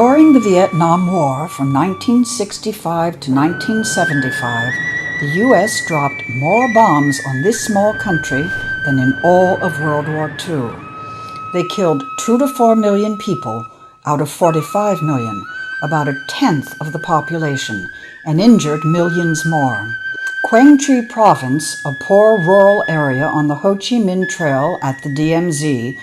During the Vietnam War from 1965 to 1975, the U.S. dropped more bombs on this small country than in all of World War II. They killed 2 to 4 million people out of 45 million, about a tenth of the population, and injured millions more. Quang Tri Province, a poor rural area on the Ho Chi Minh Trail at the DMZ,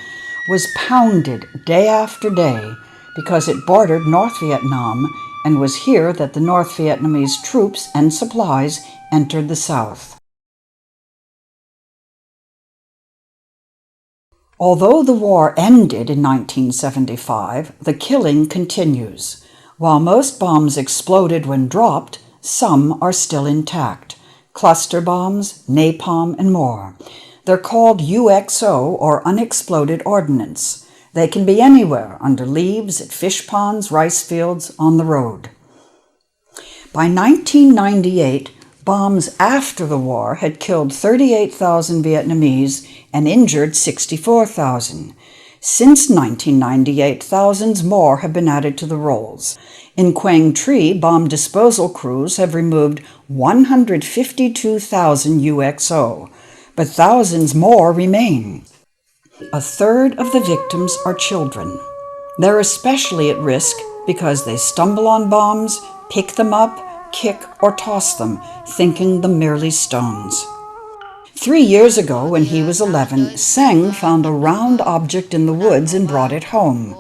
was pounded day after day because it bordered North Vietnam and was here that the North Vietnamese troops and supplies entered the South. Although the war ended in 1975, the killing continues. While most bombs exploded when dropped, some are still intact. Cluster bombs, napalm, and more. They're called UXO, or unexploded ordnance. They can be anywhere, under leaves, at fish ponds, rice fields, on the road. By 1998, bombs after the war had killed 38,000 Vietnamese and injured 64,000. Since 1998, thousands more have been added to the rolls. In Quang Tri, bomb disposal crews have removed 152,000 UXO, but thousands more remain. A third of the victims are children. They're especially at risk because they stumble on bombs, pick them up, kick or toss them, thinking them merely stones. 3 years ago, when he was 11, Seng found a round object in the woods and brought it home.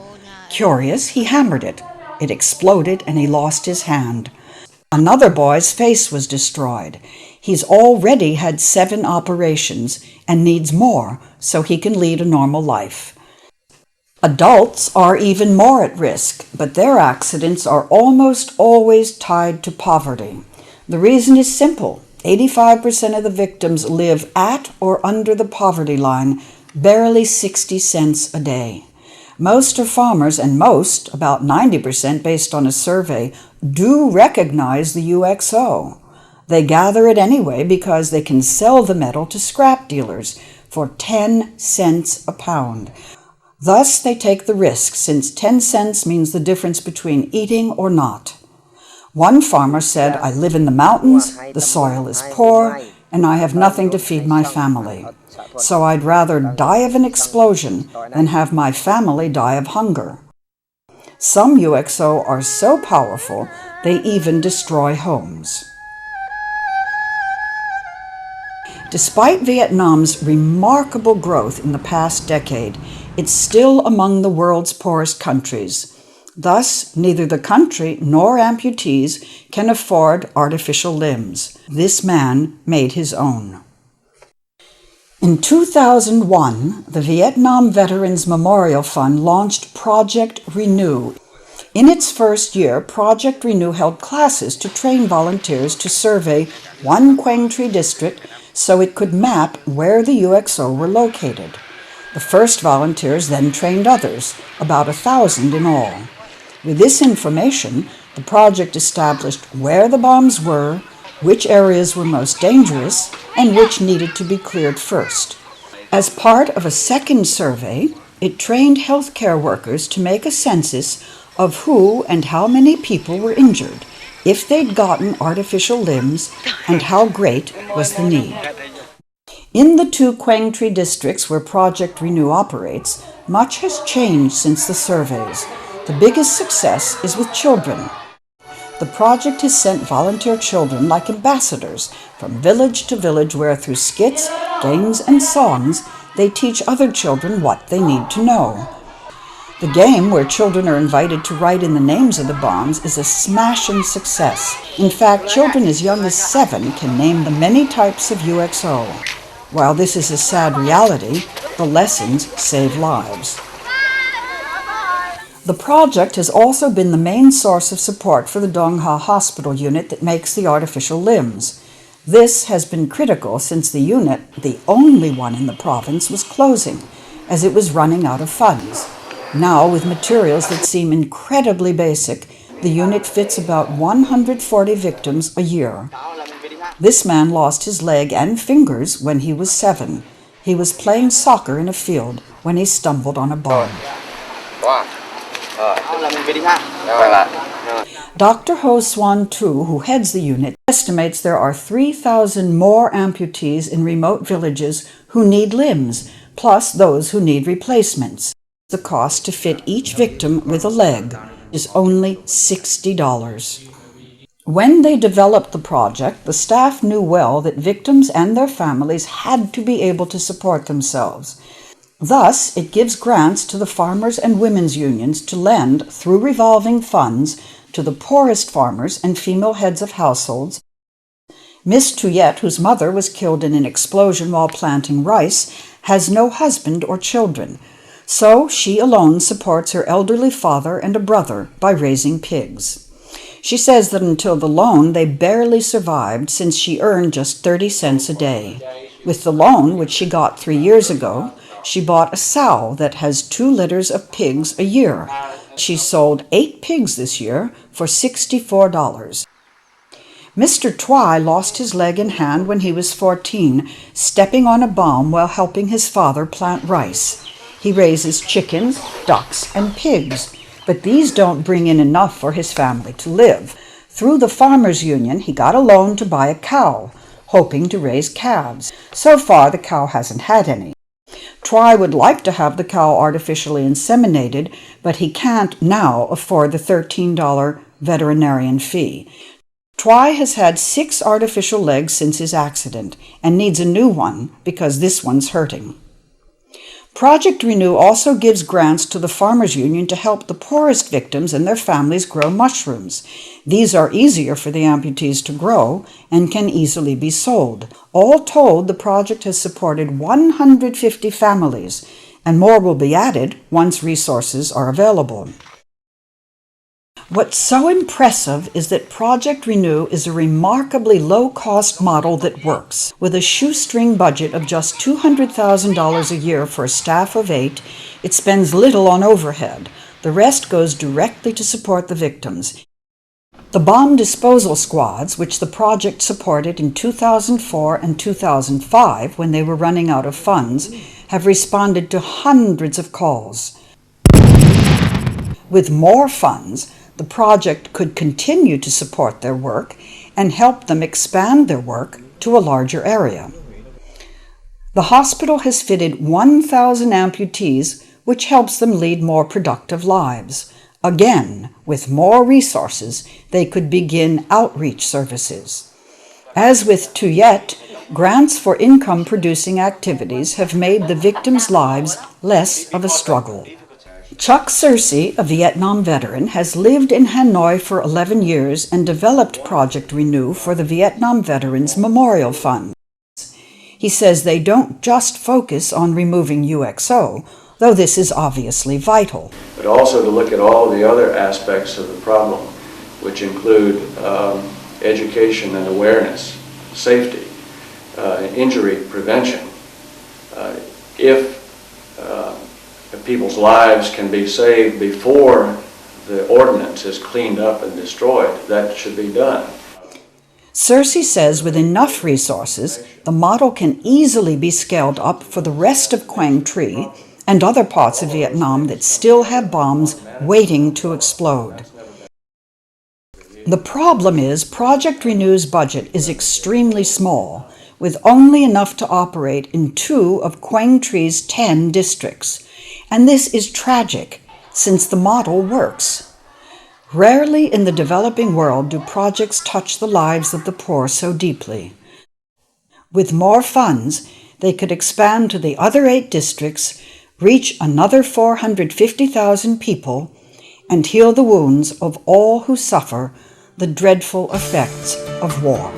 Curious, he hammered it. It exploded and he lost his hand. Another boy's face was destroyed. He's already had 7 operations and needs more so he can lead a normal life. Adults are even more at risk, but their accidents are almost always tied to poverty. The reason is simple. 85% of the victims live at or under the poverty line, barely 60 cents a day. Most are farmers, and most, about 90% based on a survey, do recognize the UXO. They gather it anyway because they can sell the metal to scrap dealers for 10 cents a pound. Thus, they take the risk, since 10 cents means the difference between eating or not. One farmer said, "I live in the mountains, the soil is poor, and I have nothing to feed my family. So I'd rather die of an explosion than have my family die of hunger." Some UXO are so powerful, they even destroy homes. Despite Vietnam's remarkable growth in the past decade, it's still among the world's poorest countries. Thus, neither the country nor amputees can afford artificial limbs. This man made his own. In 2001, the Vietnam Veterans Memorial Fund launched Project Renew. In its first year, Project Renew held classes to train volunteers to survey one Quang Tri district so it could map where the UXO were located. The first volunteers then trained others, about 1,000 in all. With this information, the project established where the bombs were, which areas were most dangerous, and which needed to be cleared first. As part of a second survey, it trained healthcare workers to make a census of who and how many people were injured, if they'd gotten artificial limbs, and how great was the need. In the 2 Quang Tri districts where Project Renew operates, much has changed since the surveys. The biggest success is with children. The project has sent volunteer children like ambassadors from village to village where through skits, games, and songs, they teach other children what they need to know. The game, where children are invited to write in the names of the bombs, is a smashing success. In fact, children as young as 7 can name the many types of UXO. While this is a sad reality, the lessons save lives. The project has also been the main source of support for the Dong Ha Hospital unit that makes the artificial limbs. This has been critical since the unit, the only one in the province, was closing, as it was running out of funds. Now, with materials that seem incredibly basic, the unit fits about 140 victims a year. This man lost his leg and fingers when he was 7. He was playing soccer in a field when he stumbled on a bomb. Dr. Ho Swan Tu, who heads the unit, estimates there are 3,000 more amputees in remote villages who need limbs, plus those who need replacements. The cost to fit each victim with a leg is only $60. When they developed the project, the staff knew well that victims and their families had to be able to support themselves. Thus, it gives grants to the farmers and women's unions to lend, through revolving funds, to the poorest farmers and female heads of households. Miss Tuyet, whose mother was killed in an explosion while planting rice, has no husband or children, so she alone supports her elderly father and a brother by raising pigs. She says that until the loan, they barely survived since she earned just 30 cents a day. With the loan, which she got 3 years ago, she bought a sow that has 2 litters of pigs a year. She sold 8 pigs this year for $64. Mr. Twy lost his leg and hand when he was 14, stepping on a bomb while helping his father plant rice. He raises chickens, ducks, and pigs, but these don't bring in enough for his family to live. Through the Farmers Union, he got a loan to buy a cow, hoping to raise calves. So far, the cow hasn't had any. Twy would like to have the cow artificially inseminated, but he can't now afford the $13 veterinarian fee. Twy has had 6 artificial legs since his accident and needs a new one because this one's hurting. Project Renew also gives grants to the Farmers Union to help the poorest victims and their families grow mushrooms. These are easier for the amputees to grow and can easily be sold. All told, the project has supported 150 families, and more will be added once resources are available. What's so impressive is that Project Renew is a remarkably low-cost model that works. With a shoestring budget of just $200,000 a year for a staff of 8, it spends little on overhead. The rest goes directly to support the victims. The bomb disposal squads, which the project supported in 2004 and 2005 when they were running out of funds, have responded to hundreds of calls. With more funds, the project could continue to support their work and help them expand their work to a larger area. The hospital has fitted 1,000 amputees, which helps them lead more productive lives. Again, with more resources, they could begin outreach services. As with Tuyet, grants for income-producing activities have made the victims' lives less of a struggle. Chuck Searcy, a Vietnam veteran, has lived in Hanoi for 11 years and developed Project Renew for the Vietnam Veterans Memorial Fund. He says they don't just focus on removing UXO, though this is obviously vital. But also to look at all the other aspects of the problem, which include education and awareness, safety, injury prevention. If people's lives can be saved before the ordinance is cleaned up and destroyed, that should be done. Searcy says with enough resources, the model can easily be scaled up for the rest of Quang Tri and other parts of Vietnam that still have bombs waiting to explode. The problem is Project Renew's budget is extremely small, with only enough to operate in 2 of Quang Tri's 10 districts. And this is tragic, since the model works. Rarely in the developing world do projects touch the lives of the poor so deeply. With more funds, they could expand to the other 8 districts, reach another 450,000 people, and heal the wounds of all who suffer the dreadful effects of war.